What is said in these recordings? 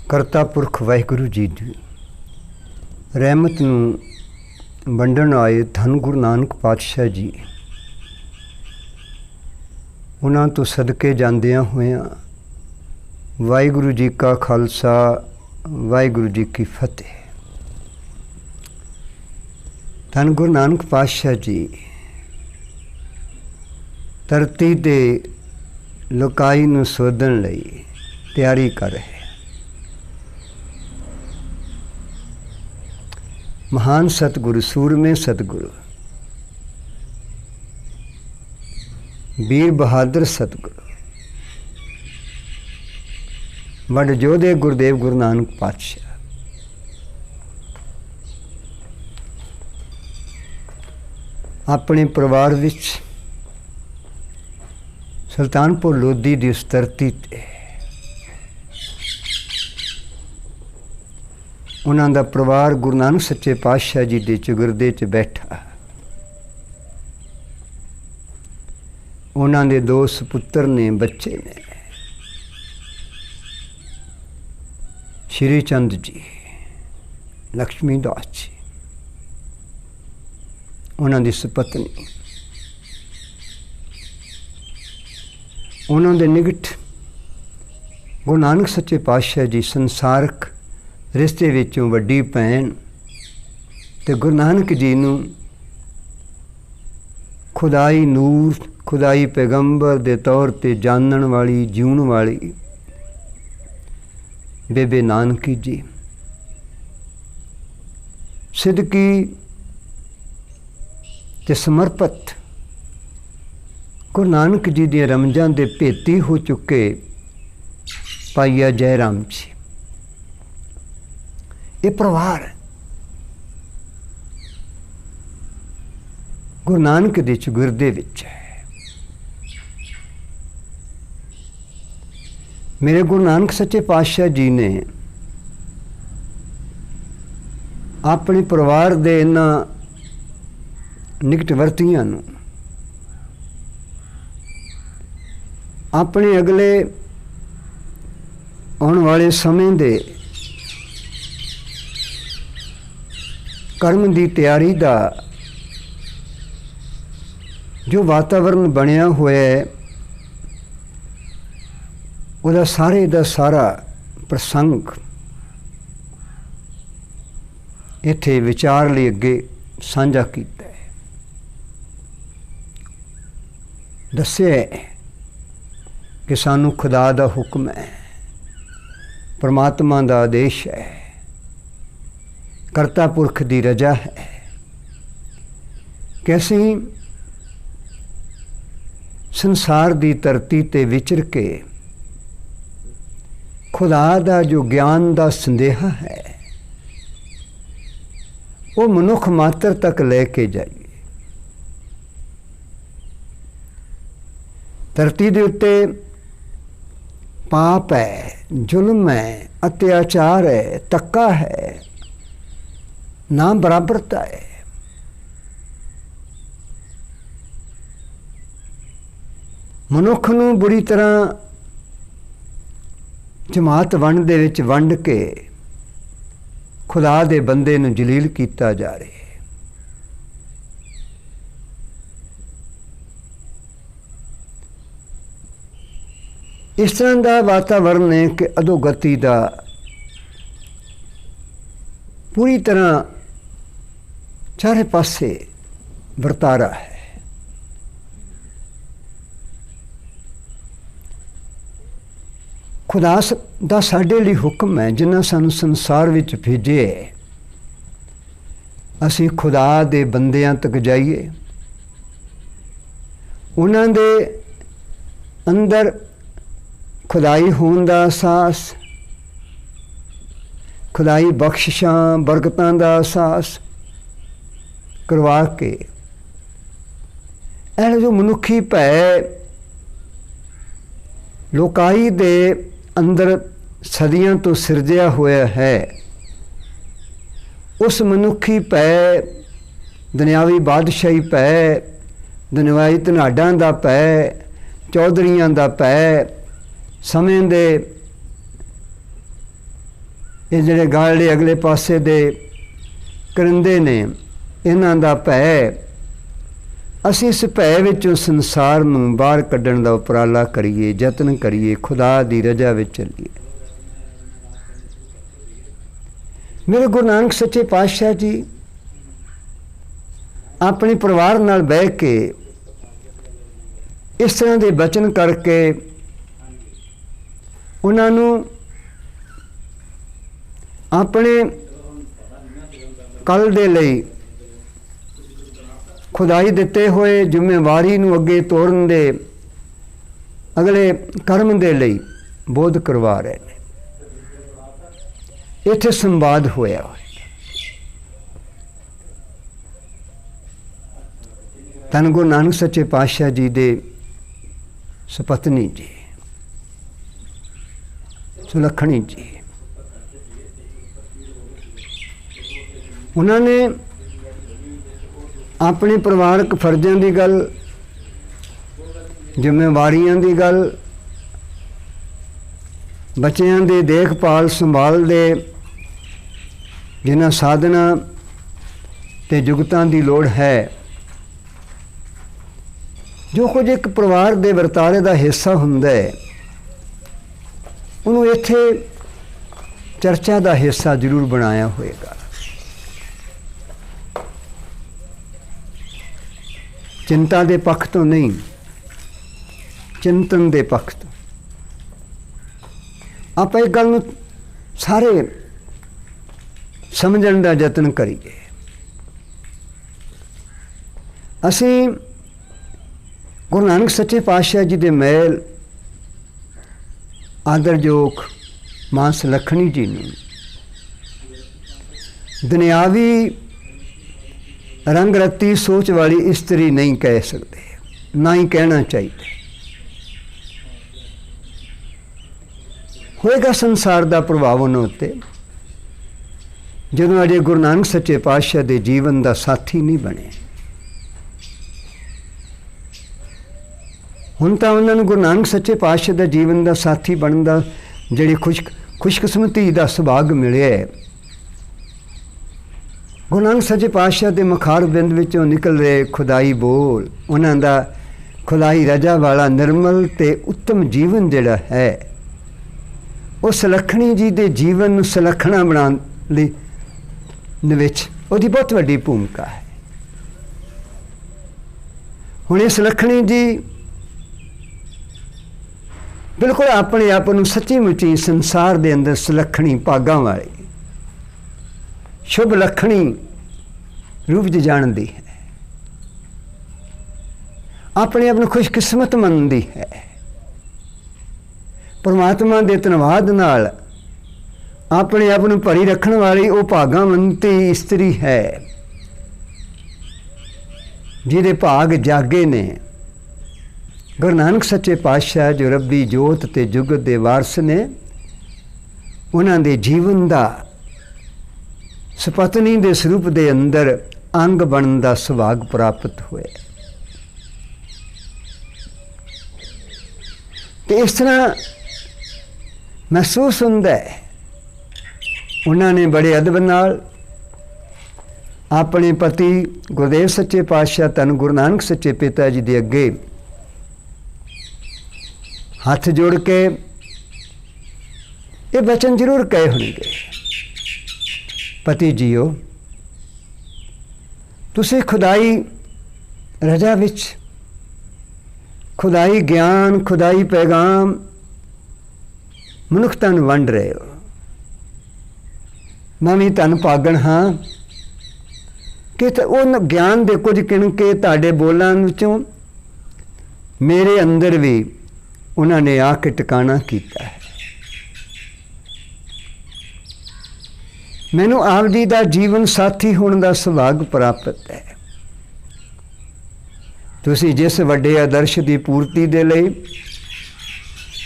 ਕਰਤਾ ਪੁਰਖ ਵਾਹਿਗੁਰੂ ਜੀ ਦੀ ਰਹਿਮਤ ਨੂੰ ਵੰਡਣ ਆਏ ਧੰਨ ਗੁਰੂ ਨਾਨਕ ਪਾਤਸ਼ਾਹ ਜੀ, ਉਹਨਾਂ ਤੋਂ ਸਦਕੇ ਜਾਂਦਿਆਂ ਹੋਇਆਂ ਵਾਹਿਗੁਰੂ ਜੀ ਕਾ ਖਾਲਸਾ ਵਾਹਿਗੁਰੂ ਜੀ ਕੀ ਫਤਿਹ। ਧੰਨ ਗੁਰੂ ਨਾਨਕ ਪਾਤਸ਼ਾਹ ਜੀ ਧਰਤੀ ਦੇ ਲੋਕਾਈ ਨੂੰ ਸੋਧਣ ਲਈ ਤਿਆਰੀ ਕਰ ਰਹੇ। महान सतगुरु, सूरमे सतगुरु, वीर बहादुर सतगुरु, वड जोधे गुरुदेव गुरु नानक पातशाह अपने परिवार विच सुल्तानपुर लोधी की उस धरती ते उन्हों का परिवार गुरु नानक सच्चे पातशाह जी के चौगिरदे च बैठा। उन्होंने दो सपुत्र ने, बच्चे ने, श्री चंद जी, लक्ष्मी दास जी, उन्होंने सपत्नी, उन्होंने निकट गुरु नानक सच्चे पातशाह जी संसारक रिश्ते विचों वड्डी भैन ते गुरु नानक जी नूं खुदाई नूर, खुदाई पैगंबर दे तौर ते जानन वाली, जीवन वाली बेबे नानकी जी सिदकी ते समर्पित गुरु नानक जी दी रमजां दे भेती हो चुके पाईया जयराम जी, ये परिवार गुरु नानक दे चौगिरदे विच है। मेरे गुरु नानक सच्चे पातशाह जी ने अपने परिवार दे इन्हां निकटवर्तियां नूं अपने अगले आने वाले समय दे कर्म की तैयारी का जो वातावरण बनया हुआ है, वह सारे का सारा प्रसंग इत्थे विचार लिए अगे साझा किया है। दस्सिया है कि सानू खुदा का हुक्म है, परमात्मा का आदेश है, करता पुरख की रजा है कि असीं संसार की धरती ते विचर के खुदा का जो ज्ञान का संदेहा है वो मनुख मात्र तक लेके जाइए। धरती के उत्ते पाप है, जुल्म है, अत्याचार है, धक्का है, ना बराबरता है। मनुख नूं बुरी तरह जमात वंड दे विच वंड के खुदा दे बंदे नूं जलील कीता जा रहा है। इस तरह का वातावरण है कि अधोगति का पूरी तरह चारे पासे वरतारा है। खुदा दा साडे लई हुक्म है, जिन्हां सानू संसार विच भेजे असीं खुदा दे बंदियां तक जाइए, उन्हां दे अंदर खुदाई होने का एहसास, खुदाई बख्शिशां बरकतां का एहसास करवा के ऐ जो मनुखी भै लोकाई दे अंदर सदियां तो सिरजिया होया है, उस मनुखी भै, दुनियावी बादशाही भै, दुनियावी धनाडां दा भै, चौधरीआं दा भै, समय दे ये जिहड़े गल दे अगले पासे दे करिंदे ने, इन्हां दा भय, असीं इस भय विचों संसार नूं बाहर कड्ढण दा उपराला करिए, यतन करिए, खुदा दी रजा विच चलीए। मेरे गुरु नानक सच्चे पातशाह जी अपने परिवार नाल बह के इस तरह के बचन करके उन्होंने अपने कल दे लई खुदाई दिते हुए जिम्मेवारी नूं अगे तोड़न दे अगले कर्म दे लई बोध करवा रहे हैं। इत्थे संवाद होया। धन गुरु नानक सच्चे पातशाह जी दे सपत्नी जी सुलखणी जी, उन्होंने अपने परिवारक फर्जां की गल, जिम्मेवारियां की गल, बच्चों की देखभाल संभाल दे जिन्हां साधना ते जुगतां की लोड़ है, जो कुछ एक परिवार के वरतारे का हिस्सा हुंदा है, उन्होंने इत्थे चर्चा का हिस्सा जरूर बनाया होएगा। चिंता के पक्ष तो नहीं, चिंतन के पक्ष तो। आप एक गल सारे समझण का यतन करिए। असीं गुरु नानक सच्चे पातशाह जी के महल आदरयोग मां सुलखणी जी ने दुनियावी रंग रत्ती सोच वाली स्त्री नहीं कह सकते, ना ही कहना चाहिए। होएगा संसार का प्रभाव उन्होंने उत्ते जदों अजे गुरु नानक सच्चे पातशाह के जीवन का साथी नहीं बने। हुण तां उन्होंने गुरु नानक सच्चे पातशाह के जीवन का साथी बनने का जिहड़ी खुशकिस्मती का सुभाग मिले है। गुरु नानक सच्चे पातशाह के मुखार बिंद विचों निकल रहे खुदाई बोल, उन्हां दा खुदाई रजा वाला निर्मल ते उत्तम जीवन जिहड़ा है, वो सुलखणी जी के जीवन नूं सुलखणा बनाने विच उहदी बहुत वड्डी भूमिका है। हुण इह सुलखणी जी बिल्कुल अपने आप को सच्ची मुच्ची संसार के अंदर सुलखणी भागां वाली शुभ लखणी रूप च जानती है, अपने आप को खुशकिस्मत मनती है। परमात्मा के धन्यवाद नाल अपने आप को भरी रखने वाली वो भागावंती स्त्री है जिहदे भाग जागे ने। गुरु नानक सच्चे पातशाह जो रब्बी जोत ते जुगत दे वारस ने, उन्हां दे जीवन का सपत्नी के स्वरूप के अंदर अंग बनने का सुभाग प्राप्त होया। तो इस तरह महसूस होंदा है। उन्होंने बड़े अदब नाल अपने पति गुरुदेव सच्चे पातशाह धन गुरु नानक सच्चे पिता जी के अगे हाथ जोड़ के ये वचन जरूर कहे होंगे, पति जीओ तुसीं खुदाई रजा विच खुदाई ज्ञान खुदाई पैगाम मनुखता नूं वंड रहे हो। मैं भी धन भागण हाँ कि उन ज्ञान दे कुछ किणके तुहाडे बोलां विचों मेरे अंदर भी उन्होंने आके टिकाणा कीता है। मैनू आप जी का जीवन साथी होने का सुभाग प्राप्त है। तुसी जिस वड्डे आदर्श की पूर्ति दे लई,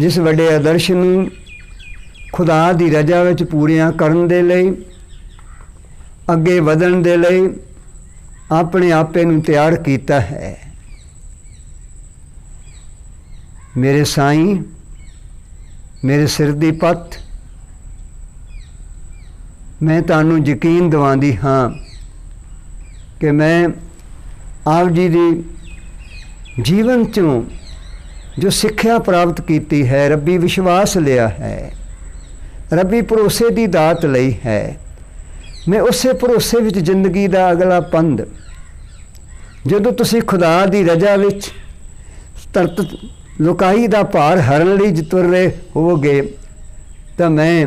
जिस वड्डे आदर्श नूं खुदा की रजा विच पूरियां करन दे लई, अगे वधण दे लई अपने आपे नूं तैयार कीता है। मेरे साईं, मेरे सिर दी पत्त मैं तुहानूं यकीन दिवांदी हाँ कि मैं आप जी दी जीवन चों जो सिक्ख्या प्राप्त की है, रब्बी विश्वास लिया है, रब्बी भरोसे की दात लई है, मैं उस भरोसे विच जिंदगी का अगला पंध जदों तुसीं खुदा की रजा विच तरत लुकाई का भार हरन लई तुर रहे होवोगे, तो मैं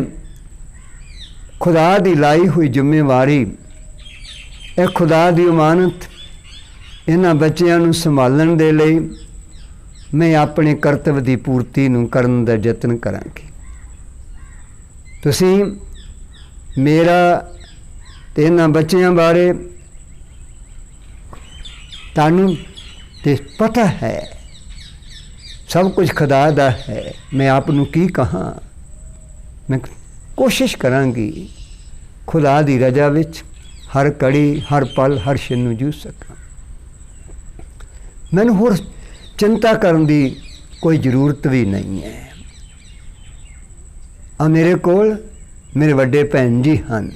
खुदा की लाई हुई जिम्मेवारी, यह खुदा की अमानत इन्हां बच्चिआं नूं संभालण दे लई मैं अपने करतव्य की पूर्ति नूं करन दा यतन करांगी। तुसीं मेरा ते इन्हां बच्चिआं बारे तुहानूं ते पता है, सब कुछ खुदा दा है, मैं आप नूं की कहां। मैं कोशिश करांगी खुदा की रजा विच हर कड़ी, हर पल, हर छिन नूं जूझ सकां। मैनूं होर चिंता करन दी कोई जरूरत भी नहीं है। आ मेरे कोल मेरे वड्डे भैन जी हन,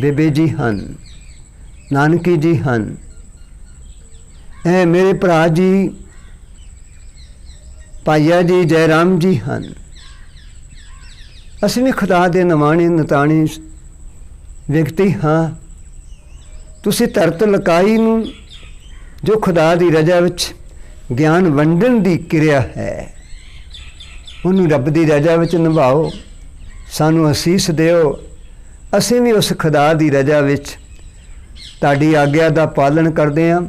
बेबे जी हन, नानकी जी हन, मेरे भरा जी भाईया जी जयराम जी हन। असीं भी खुदा दे नवाणे नताणे व्यक्ति हाँ। तुसीं धरत लकाई नूं जो खुदा की रजा विच ज्ञान वंडण की क्रिया है, उन्होंने रब की रजा विच निभाओ, सानू असीस दिओ। असीं भी उस खुदा की रजा विच तुहाडी आग्या का पालन करदे हां,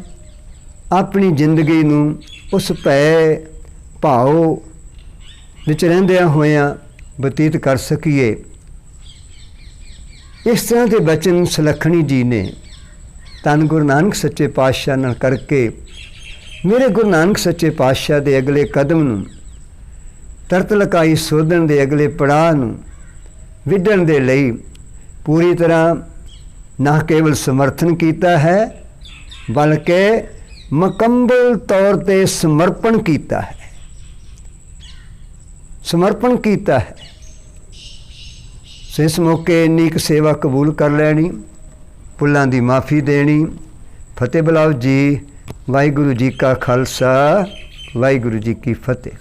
अपनी जिंदगी नूं उस भै भाव विच रहिंदिआं होइआं बतीत कर सकीए। इस तरह के बचन सुलखणी जी ने धन गुरु नानक सच्चे पातशाह नाल करके मेरे गुरु नानक सच्चे पातशाह के अगले कदम नूं, तरत लकाई सोधन के अगले पड़ाव नूं विढ़ण दे लई पूरी तरह ना केवल समर्थन किया है, बल्कि मुकम्मल तौर पर समर्पण किया है, समर्पण किया है। इस मौके इन्नी क सेवा कबूल कर लैनी, भुल्लां दी माफ़ी देनी। फतेह बुलाओ जी। वाहिगुरू जी का खालसा, वाहिगुरू जी की फतेह।